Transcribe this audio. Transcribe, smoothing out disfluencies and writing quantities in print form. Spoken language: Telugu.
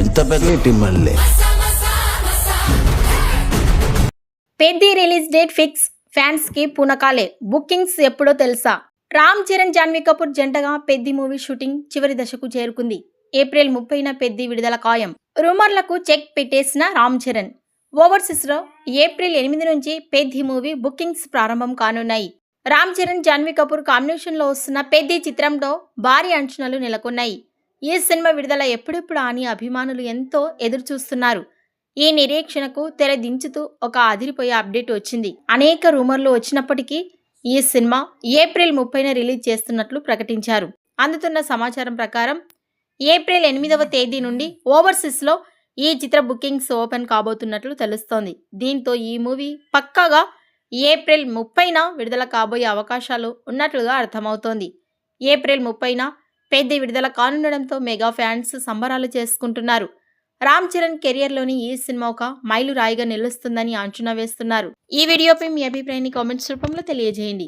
ఇంత పెద్ద మళ్ళీ Peddi release date fix, fans కి పూనకాలే. బుకింగ్స్ ఎప్పుడో తెలుసా? రామ్ చరణ్, జాన్వీ కపూర్ జంటగా పెద్ది మూవీ షూటింగ్ చివరి దశకు చేరుకుంది. ఏప్రిల్ 30న పెద్ది విడుదల ఖాయం. రూమర్లకు చెక్ పెట్టేసిన రామ్ చరణ్. ఓవర్సీస్ లో ఏప్రిల్ 8 నుంచి పెద్ది మూవీ బుకింగ్స్ ప్రారంభం కానున్నాయి. రామ్ చరణ్, జాన్వీ కపూర్ కాంబినేషన్ లో వస్తున్న పెద్ది చిత్రంలో భారీ అంచనాలు నెలకొన్నాయి. ఈ సినిమా విడుదల ఎప్పుడెప్పుడా అని అభిమానులు ఎంతో ఎదురు చూస్తున్నారు. ఈ నిరీక్షణకు తెర దించుతూ ఒక అదిరిపోయే అప్డేట్ వచ్చింది. అనేక రూమర్లు వచ్చినప్పటికీ ఈ సినిమా ఏప్రిల్ 30న రిలీజ్ చేస్తున్నట్లు ప్రకటించారు. అందుతున్న సమాచారం ప్రకారం ఏప్రిల్ 8వ తేదీ నుండి ఓవర్సీస్ లో ఈ చిత్ర బుకింగ్స్ ఓపెన్ కాబోతున్నట్లు తెలుస్తోంది. దీంతో ఈ మూవీ పక్కాగా ఏప్రిల్ 30న విడుదల కాబోయే అవకాశాలు ఉన్నట్లుగా అర్థమవుతోంది. ఏప్రిల్ 30న పెద్ది విడుదల కానుండడంతో మెగా ఫ్యాన్స్ సంబరాలు చేసుకుంటున్నారు. రామ్ చరణ్ కెరియర్లోని ఈ సినిమా ఒక మైలురాయిగా నిలుస్తుందని అంచనా వేస్తున్నారు. ఈ వీడియోపై మీ అభిప్రాయాన్ని కామెంట్స్ రూపంలో తెలియజేయండి.